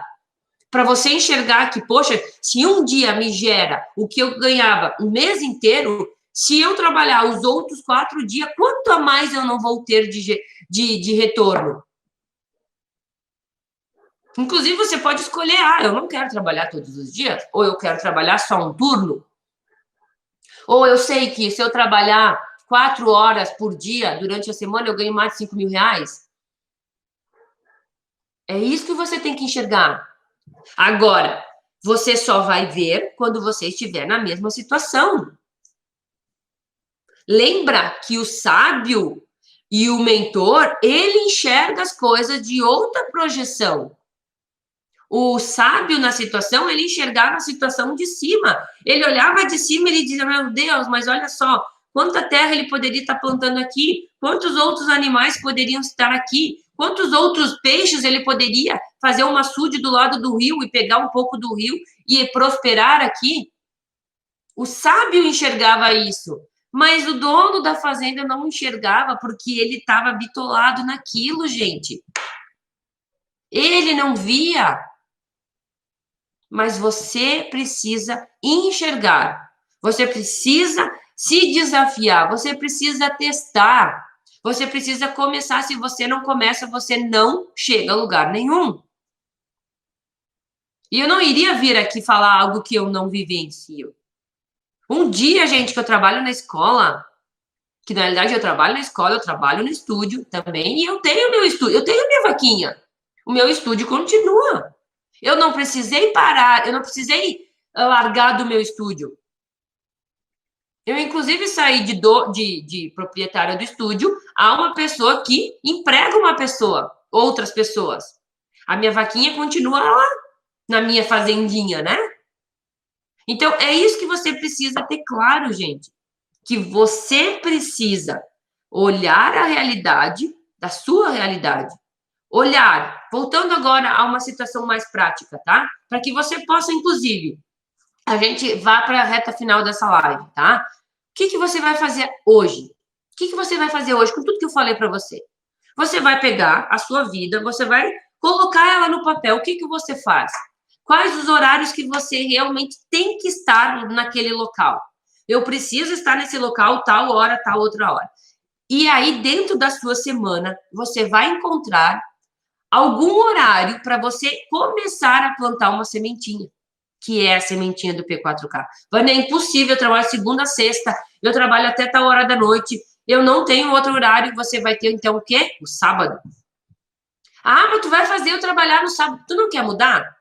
para você enxergar que, poxa, se um dia me gera o que eu ganhava um mês inteiro, se eu trabalhar os outros 4 dias, quanto a mais eu não vou ter de retorno? Inclusive, você pode escolher, eu não quero trabalhar todos os dias, ou eu quero trabalhar só um turno, ou eu sei que se eu trabalhar 4 horas por dia durante a semana, eu ganho mais de 5 mil reais. É isso que você tem que enxergar. Agora, você só vai ver quando você estiver na mesma situação. Lembra que o sábio e o mentor, ele enxerga as coisas de outra projeção. O sábio na situação, ele enxergava a situação de cima. Ele olhava de cima e ele dizia, meu Deus, mas olha só, quanta terra ele poderia estar plantando aqui, quantos outros animais poderiam estar aqui, quantos outros peixes ele poderia fazer um açude do lado do rio e pegar um pouco do rio e prosperar aqui. O sábio enxergava isso, mas o dono da fazenda não enxergava porque ele estava bitolado naquilo, gente. Ele não via. Mas você precisa enxergar, você precisa se desafiar, você precisa testar, você precisa começar. Se você não começa, você não chega a lugar nenhum. E eu não iria vir aqui falar algo que eu não vivencio. Um dia, gente, que eu trabalho na escola, que na realidade eu trabalho na escola, eu trabalho no estúdio também, e eu tenho meu estúdio, eu tenho minha vaquinha. O meu estúdio continua. Eu não precisei parar, eu não precisei largar do meu estúdio. Eu, inclusive, saí de proprietária do estúdio a uma pessoa que emprega uma pessoa, outras pessoas. A minha vaquinha continua lá, na minha fazendinha, né? Então, é isso que você precisa ter claro, gente. Que você precisa olhar a realidade, da sua realidade, olhar, voltando agora a uma situação mais prática, tá? Para que você possa, inclusive, a gente vá para a reta final dessa live, tá? O que você vai fazer hoje? O que você vai fazer hoje com tudo que eu falei para você? Você vai pegar a sua vida, você vai colocar ela no papel. O que você faz? Quais os horários que você realmente tem que estar naquele local? Eu preciso estar nesse local tal hora, tal outra hora. E aí, dentro da sua semana, você vai encontrar algum horário para você começar a plantar uma sementinha, que é a sementinha do P4K. Vânia, é impossível, eu trabalho segunda a sexta, eu trabalho até tal hora da noite, eu não tenho outro horário, você vai ter, então, o quê? O sábado. Ah, mas tu vai fazer eu trabalhar no sábado. Tu não quer mudar?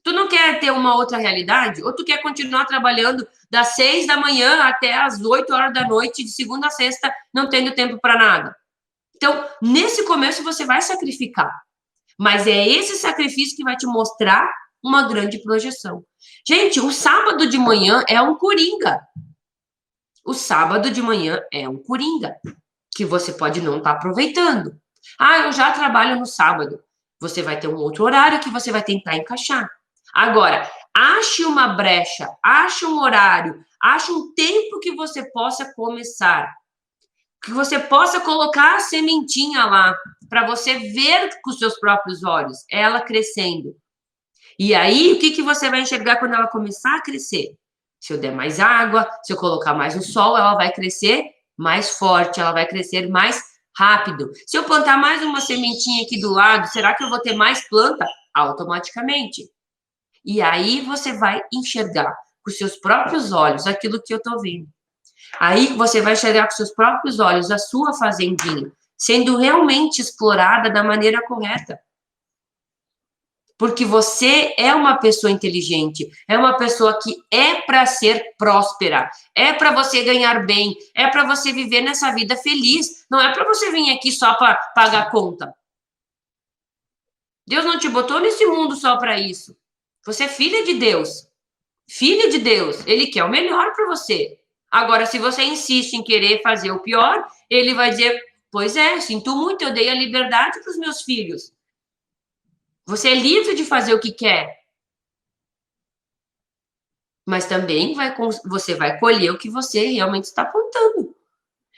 Tu não quer ter uma outra realidade? Ou tu quer continuar trabalhando das 6 da manhã até as 8 horas da noite, de segunda a sexta, não tendo tempo para nada? Então, nesse começo, você vai sacrificar. Mas é esse sacrifício que vai te mostrar uma grande projeção. Gente, o sábado de manhã é um coringa. O sábado de manhã é um coringa que você pode não estar aproveitando. Ah, eu já trabalho no sábado. Você vai ter um outro horário que você vai tentar encaixar. Agora, ache uma brecha, ache um horário, ache um tempo que você possa começar, que você possa colocar a sementinha lá, para você ver com os seus próprios olhos, ela crescendo. E aí, o que, que você vai enxergar quando ela começar a crescer? Se eu der mais água, se eu colocar mais no sol, ela vai crescer mais forte, ela vai crescer mais rápido. Se eu plantar mais uma sementinha aqui do lado, será que eu vou ter mais planta? Automaticamente. E aí você vai enxergar com seus próprios olhos aquilo que eu estou vendo. Aí você vai enxergar com seus próprios olhos a sua fazendinha sendo realmente explorada da maneira correta. Porque você é uma pessoa inteligente, é uma pessoa que é para ser próspera, é para você ganhar bem, é para você viver nessa vida feliz, não é para você vir aqui só para pagar conta. Deus não te botou nesse mundo só para isso. Você é filha de Deus. Filho de Deus, ele quer o melhor para você. Agora, se você insiste em querer fazer o pior, ele vai dizer: pois é, sinto muito, eu dei a liberdade para os meus filhos. Você é livre de fazer o que quer. Mas também você vai colher o que você realmente está plantando.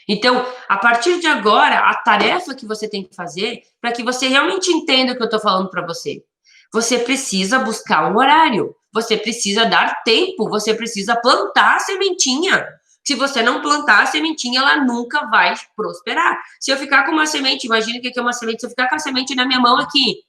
Então, a partir de agora, a tarefa que você tem que fazer, para que você realmente entenda o que eu estou falando para você, você precisa buscar um horário, você precisa dar tempo, você precisa plantar a sementinha. Se você não plantar a sementinha, ela nunca vai prosperar. Se eu ficar com uma semente, imagine o que é uma semente, se eu ficar com a semente na minha mão aqui,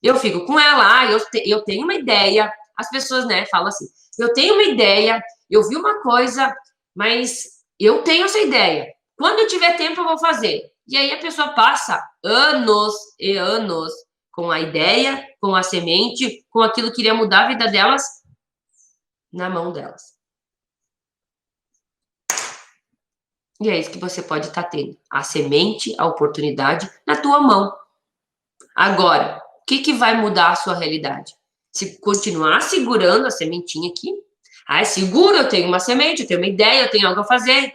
eu fico com ela, eu tenho uma ideia, as pessoas, né, falam assim, eu tenho uma ideia, eu vi uma coisa, mas eu tenho essa ideia. Quando eu tiver tempo, eu vou fazer. E aí a pessoa passa anos e anos com a ideia, com a semente, com aquilo que iria mudar a vida delas na mão delas. E é isso que você pode estar tendo. A semente, a oportunidade na tua mão. Agora, o que vai mudar a sua realidade? Se continuar segurando a sementinha aqui, é seguro, eu tenho uma semente, eu tenho uma ideia, eu tenho algo a fazer.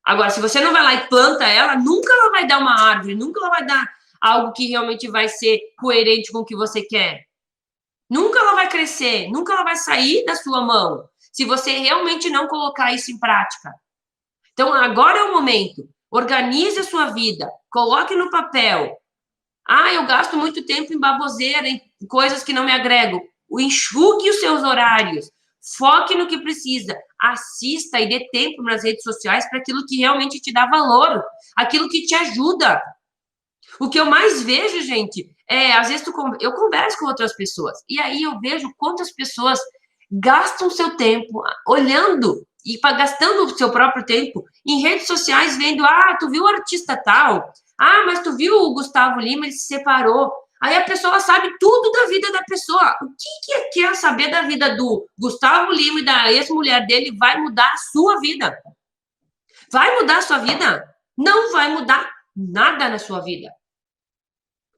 Agora, se você não vai lá e planta ela, nunca ela vai dar uma árvore, nunca ela vai dar algo que realmente vai ser coerente com o que você quer. Nunca ela vai crescer, nunca ela vai sair da sua mão, se você realmente não colocar isso em prática. Então, agora é o momento. Organize a sua vida, coloque no papel. Ah, eu gasto muito tempo em baboseira, em coisas que não me agregam. Enxugue os seus horários. Foque no que precisa. Assista e dê tempo nas redes sociais para aquilo que realmente te dá valor, aquilo que te ajuda. O que eu mais vejo, gente, às vezes eu converso com outras pessoas e aí eu vejo quantas pessoas gastam seu tempo olhando e gastando o seu próprio tempo em redes sociais, vendo, tu viu o artista tal? Mas tu viu o Gustavo Lima, ele se separou. Aí a pessoa sabe tudo da vida da pessoa. O que quer saber da vida do Gustavo Lima e da ex-mulher dele vai mudar a sua vida? Vai mudar a sua vida? Não vai mudar nada na sua vida.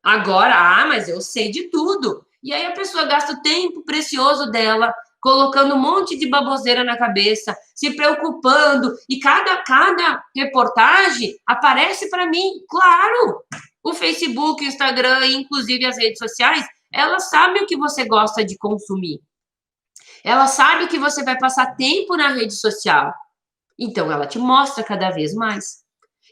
Agora, mas eu sei de tudo. E aí a pessoa gasta o tempo precioso dela colocando um monte de baboseira na cabeça, se preocupando, e cada reportagem aparece para mim, claro. O Facebook, o Instagram, inclusive as redes sociais, elas sabem o que você gosta de consumir. Ela sabe que você vai passar tempo na rede social. Então, ela te mostra cada vez mais.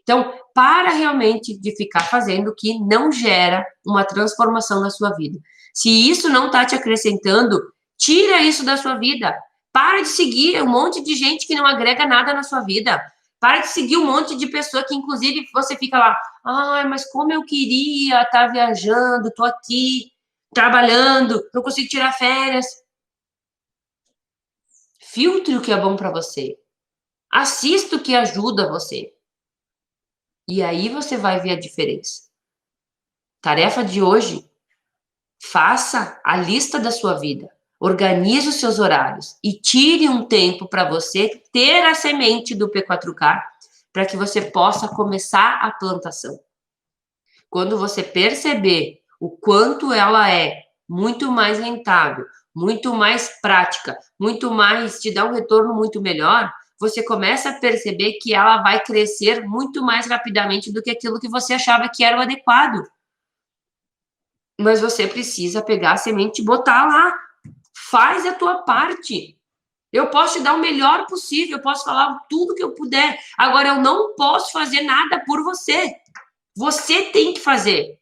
Então, para realmente de ficar fazendo o que não gera uma transformação na sua vida. Se isso não está te acrescentando, tira isso da sua vida. Para de seguir um monte de gente que não agrega nada na sua vida. Para de seguir um monte de pessoa que, inclusive, você fica lá, mas como eu queria estar viajando, estou aqui, trabalhando, não consigo tirar férias. Filtre o que é bom para você. Assista o que ajuda você. E aí você vai ver a diferença. Tarefa de hoje, faça a lista da sua vida. Organize os seus horários e tire um tempo para você ter a semente do P4K para que você possa começar a plantação. Quando você perceber o quanto ela é muito mais rentável, muito mais prática, muito mais, te dá um retorno muito melhor, você começa a perceber que ela vai crescer muito mais rapidamente do que aquilo que você achava que era o adequado. Mas você precisa pegar a semente e botar lá. Faz a tua parte. Eu posso te dar o melhor possível, eu posso falar tudo que eu puder. Agora, eu não posso fazer nada por você. Você tem que fazer.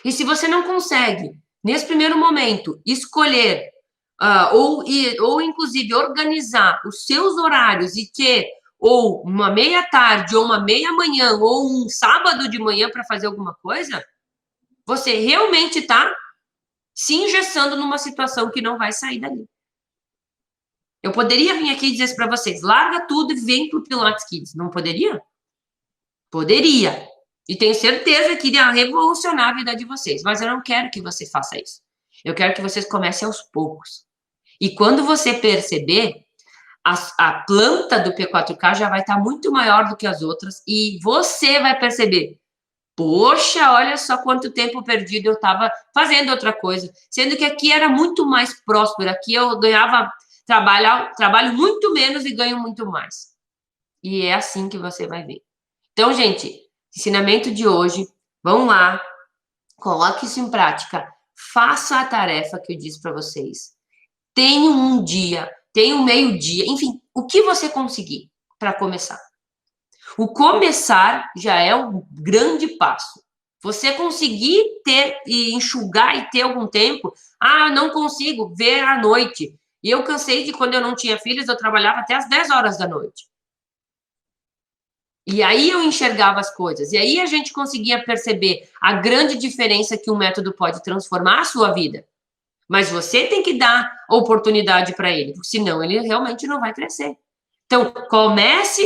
E se você não consegue, nesse primeiro momento, escolher ou inclusive organizar os seus horários e ter ou uma meia tarde, ou uma meia manhã, ou um sábado de manhã para fazer alguma coisa, você realmente está se engessando numa situação que não vai sair dali. Eu poderia vir aqui e dizer para vocês, larga tudo e vem para o Pilates Kids. Não poderia? Poderia. E tenho certeza que iria revolucionar a vida de vocês. Mas eu não quero que você faça isso. Eu quero que vocês comecem aos poucos. E quando você perceber, a planta do P4K já vai estar muito maior do que as outras. E você vai perceber, poxa, olha só quanto tempo perdido eu estava fazendo outra coisa. Sendo que aqui era muito mais próspero. Aqui eu ganhava... Trabalho muito menos e ganho muito mais. E é assim que você vai ver. Então, gente, ensinamento de hoje, vão lá, coloque isso em prática, faça a tarefa que eu disse para vocês. Tenha um dia, tenha um meio-dia, enfim, o que você conseguir para começar. O começar já é um grande passo. Você conseguir ter e enxugar e ter algum tempo, não consigo ver à noite. E eu cansei de quando eu não tinha filhos, eu trabalhava até às 10 horas da noite. E aí eu enxergava as coisas. E aí a gente conseguia perceber a grande diferença que um método pode transformar a sua vida. Mas você tem que dar oportunidade para ele, porque senão ele realmente não vai crescer. Então, comece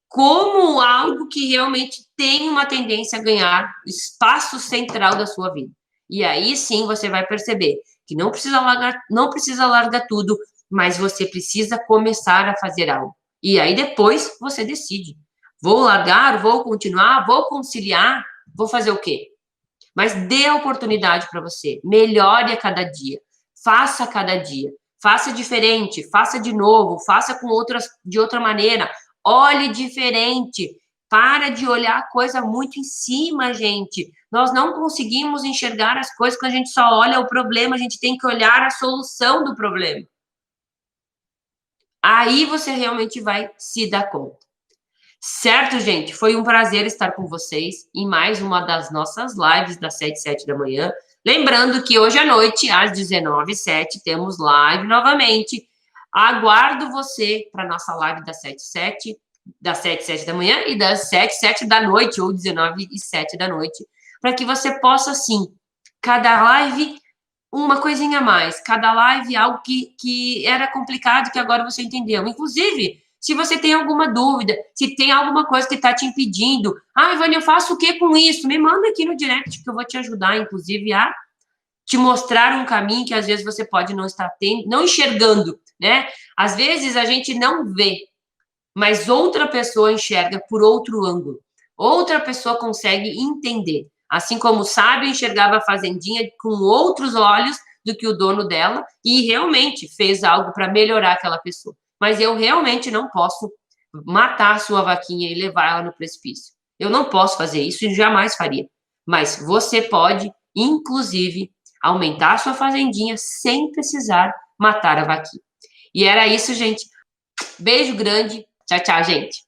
como algo que realmente tem uma tendência a ganhar espaço central da sua vida. E aí sim você vai perceber que não precisa largar tudo, mas você precisa começar a fazer algo. E aí depois você decide. Vou largar, vou continuar, vou conciliar, vou fazer o quê? Mas dê a oportunidade para você. Melhore a cada dia. Faça a cada dia. Faça diferente, faça de novo, faça de outra maneira. Olhe diferente. Para de olhar a coisa muito em cima, gente. Nós não conseguimos enxergar as coisas quando a gente só olha o problema, a gente tem que olhar a solução do problema. Aí você realmente vai se dar conta. Certo, gente? Foi um prazer estar com vocês em mais uma das nossas lives das 7h07 da manhã. Lembrando que hoje à noite, às 19h07, temos live novamente. Aguardo você para a nossa live das 7h07, das 7h07 da manhã e das 7h07 da noite, ou 19h07 da noite, para que você possa, sim, cada live uma coisinha a mais, cada live algo que era complicado, que agora você entendeu. Inclusive, se você tem alguma dúvida, se tem alguma coisa que está te impedindo, Ivane, eu faço o que com isso? Me manda aqui no direct que eu vou te ajudar, inclusive, a te mostrar um caminho que às vezes você pode não estar não enxergando, né? Às vezes a gente não vê, mas outra pessoa enxerga por outro ângulo. Outra pessoa consegue entender. Assim como o sábio enxergava a fazendinha com outros olhos do que o dono dela e realmente fez algo para melhorar aquela pessoa. Mas eu realmente não posso matar a sua vaquinha e levar ela no precipício. Eu não posso fazer isso e jamais faria. Mas você pode, inclusive, aumentar a sua fazendinha sem precisar matar a vaquinha. E era isso, gente. Beijo grande. Tchau, tchau, gente.